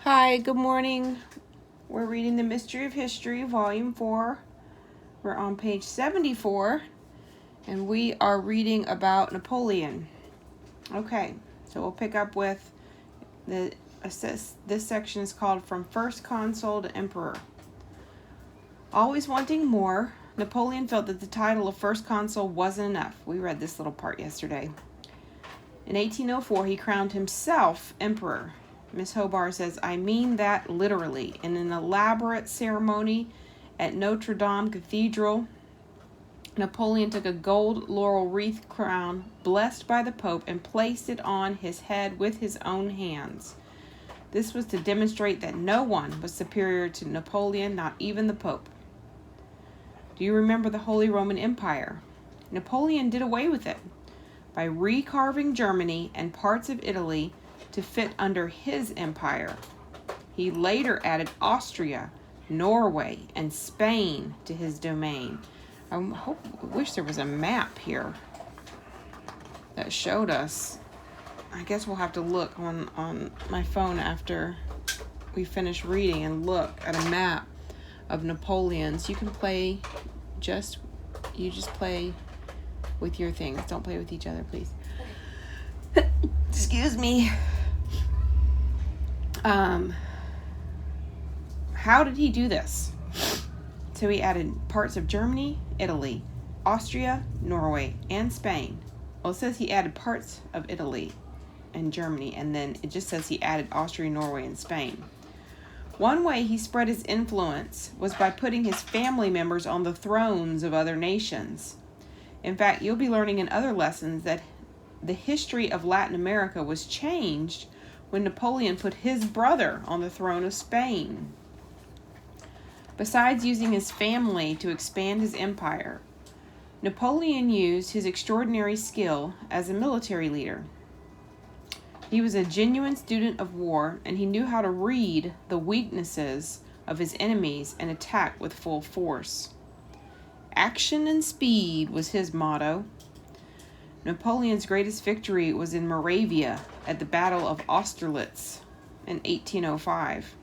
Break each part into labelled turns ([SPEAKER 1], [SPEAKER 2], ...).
[SPEAKER 1] Hi, good morning. We're reading The Mystery of History, Volume 4. We're on page 74, and we are reading about Napoleon. Okay, so we'll pick up with this section is called From First Consul to Emperor. Always wanting more, Napoleon felt that the title of First Consul wasn't enough. We read this little part yesterday. In 1804, he crowned himself emperor. Miss Hobart says, I mean that literally. In an elaborate ceremony at Notre Dame Cathedral, Napoleon took a gold laurel wreath crown blessed by the Pope and placed it on his head with his own hands. This was to demonstrate that no one was superior to Napoleon, not even the Pope. Do you remember the Holy Roman Empire? Napoleon did away with it by recarving Germany and parts of Italy to fit under his empire. He later added Austria, Norway, and Spain to his domain. I wish there was a map here that showed us. I guess we'll have to look on my phone after we finish reading and look at a map of Napoleon's. You can play you just play with your things. Don't play with each other, please. Excuse me. How did he do this? So he added parts of Germany, Italy, Austria, Norway, and Spain. Well, it says he added parts of Italy and Germany, and then it just says he added Austria, Norway, and Spain. One way he spread his influence was by putting his family members on the thrones of other nations. In fact, you'll be learning in other lessons that the history of Latin America was changed when Napoleon put his brother on the throne of Spain. Besides using his family to expand his empire, Napoleon used his extraordinary skill as a military leader. He was a genuine student of war, and he knew how to read the weaknesses of his enemies and attack with full force. Action and speed was his motto. Napoleon's greatest victory was in Moravia at the Battle of Austerlitz in 1805.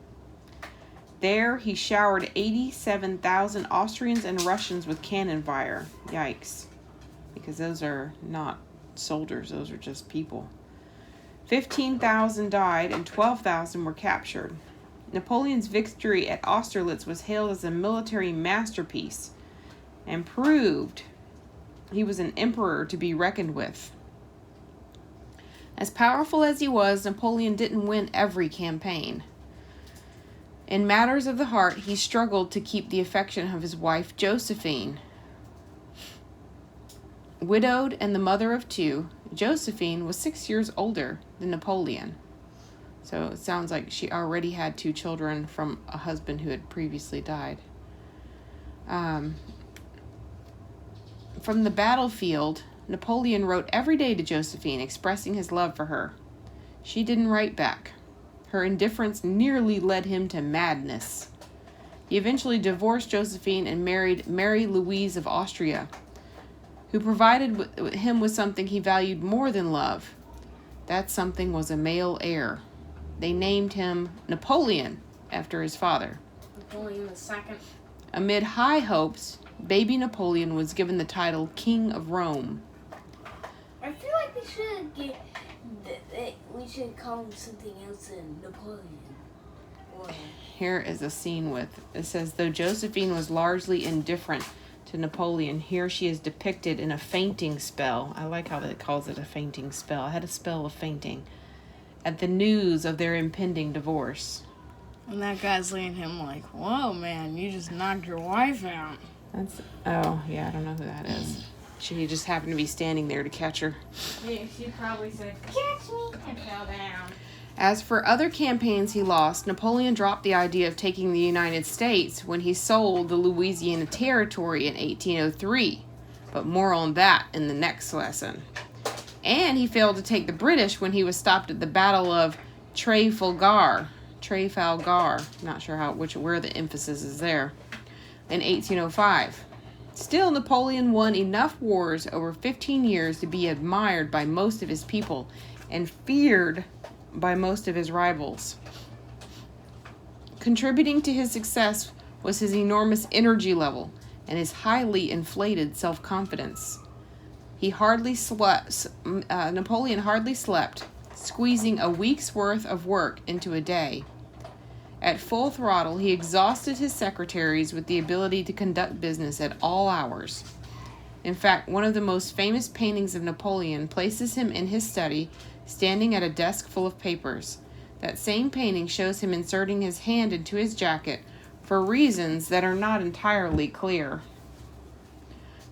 [SPEAKER 1] There, he showered 87,000 Austrians and Russians with cannon fire. Yikes. Because those are not soldiers, those are just people. 15,000 died and 12,000 were captured. Napoleon's victory at Austerlitz was hailed as a military masterpiece and proved he was an emperor to be reckoned with. As powerful as he was, Napoleon didn't win every campaign. In matters of the heart, he struggled to keep the affection of his wife, Josephine. Widowed and the mother of two, Josephine was 6 years older than Napoleon. So it sounds like she already had 2 children from a husband who had previously died. From the battlefield, Napoleon wrote every day to Josephine, expressing his love for her. She didn't write back. Her indifference nearly led him to madness. He eventually divorced Josephine and married Mary Louise of Austria, who provided him with something he valued more than love. That something was a male heir. They named him Napoleon after his father.
[SPEAKER 2] Napoleon II.
[SPEAKER 1] Amid high hopes, baby Napoleon was given the title King of Rome.
[SPEAKER 2] I feel like we should call him something else than Napoleon.
[SPEAKER 1] Here is a scene it says, though Josephine was largely indifferent to Napoleon, here she is depicted in a fainting spell. I like how it calls it a fainting spell. I had a spell of fainting at the news of their impending divorce.
[SPEAKER 3] And that guy's looking at him like, whoa, man, you just knocked your wife out.
[SPEAKER 1] Oh, yeah, I don't know who that is. She just happened to be standing there to catch her.
[SPEAKER 2] Yeah, she probably said, catch me, and fell down.
[SPEAKER 1] As for other campaigns he lost, Napoleon dropped the idea of taking the United States when he sold the Louisiana Territory in 1803. But more on that in the next lesson. And he failed to take the British when he was stopped at the Battle of Trafalgar. Not sure where the emphasis is there. In 1805. Still, Napoleon won enough wars over 15 years to be admired by most of his people and feared by most of his rivals. Contributing to his success was his enormous energy level and his highly inflated self-confidence. Napoleon hardly slept, squeezing a week's worth of work into a day. At full throttle, he exhausted his secretaries with the ability to conduct business at all hours. In fact, one of the most famous paintings of Napoleon places him in his study, standing at a desk full of papers. That same painting shows him inserting his hand into his jacket for reasons that are not entirely clear.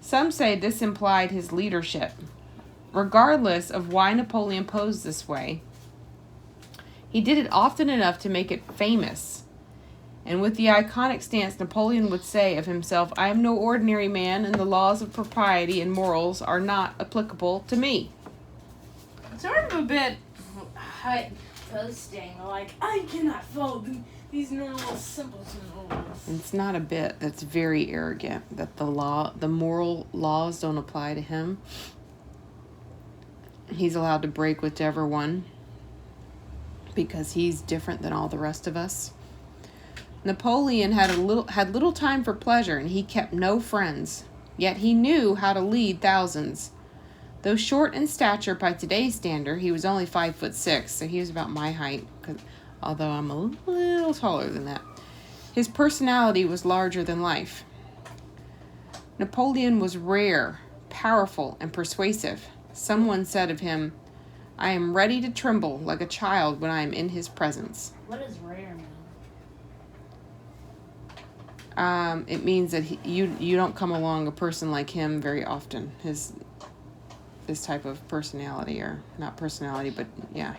[SPEAKER 1] Some say this implied his leadership. Regardless of why Napoleon posed this way, he did it often enough to make it famous. And with the iconic stance, Napoleon would say of himself, "I am no ordinary man, and the laws of propriety and morals are not applicable to me."
[SPEAKER 3] Sort of a bit hype posting, like, I cannot follow these normal, simple rules.
[SPEAKER 1] It's not a bit. That's very arrogant that the moral laws don't apply to him. He's allowed to break whichever one because he's different than all the rest of us. Napoleon had little time for pleasure, and he kept no friends. Yet he knew how to lead thousands. Though short in stature by today's standard, he was only 5'6", so he was about my height, although I'm a little taller than that. His personality was larger than life. Napoleon was rare, powerful, and persuasive. Someone said of him, "I am ready to tremble like a child when I am in his presence."
[SPEAKER 3] What does rare mean?
[SPEAKER 1] It means that you don't come along a person like him very often. This type of personality, or not personality, but yeah,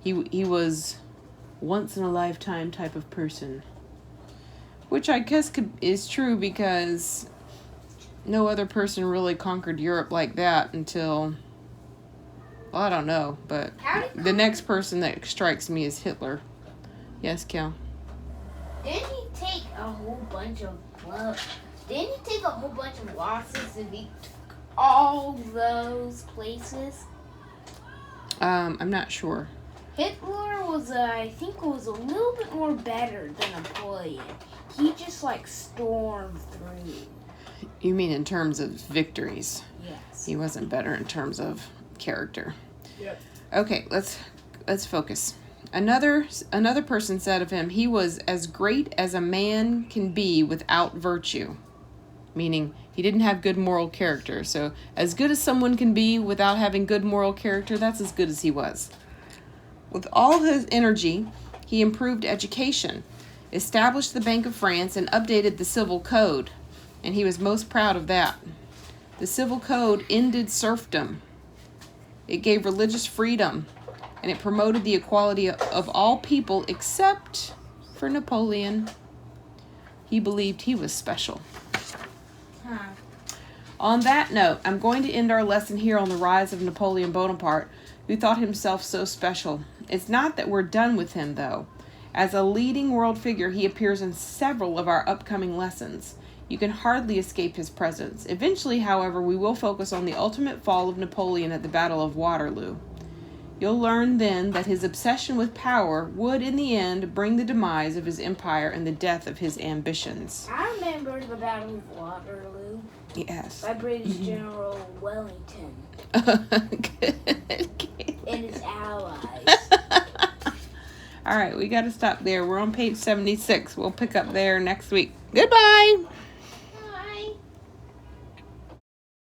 [SPEAKER 1] he was once in a lifetime type of person, which I guess is true because no other person really conquered Europe like that until, well, I don't know, but the next person that strikes me is Hitler. Yes, Cal?
[SPEAKER 4] Didn't he take a whole bunch of losses and he took all those places?
[SPEAKER 1] I'm not sure.
[SPEAKER 4] Hitler was, I think, was a little bit more better than Napoleon. He just stormed through.
[SPEAKER 1] You mean in terms of victories?
[SPEAKER 4] Yes.
[SPEAKER 1] He wasn't better in terms of character.
[SPEAKER 3] Yep.
[SPEAKER 1] Okay, let's focus. Another person said of him, he was as great as a man can be without virtue, meaning he didn't have good moral character. So as good as someone can be without having good moral character, that's as good as he was. With all his energy, he improved education, established the Bank of France, and updated the Civil Code, and he was most proud of that. The Civil Code ended serfdom. It gave religious freedom, and it promoted the equality of all people except for Napoleon. He believed he was special. On that note, I'm going to end our lesson here on the rise of Napoleon Bonaparte, who thought himself so special. It's not that we're done with him, though. As a leading world figure, he appears in several of our upcoming lessons. You can hardly escape his presence. Eventually, however, we will focus on the ultimate fall of Napoleon at the Battle of Waterloo. You'll learn then that his obsession with power would, in the end, bring the demise of his empire and the death of his ambitions.
[SPEAKER 4] I remember the Battle of Waterloo.
[SPEAKER 1] Yes.
[SPEAKER 4] By British General Wellington
[SPEAKER 1] Good.
[SPEAKER 4] and his allies.
[SPEAKER 1] All right, we got to stop there. We're on page 76. We'll pick up there next week. Goodbye.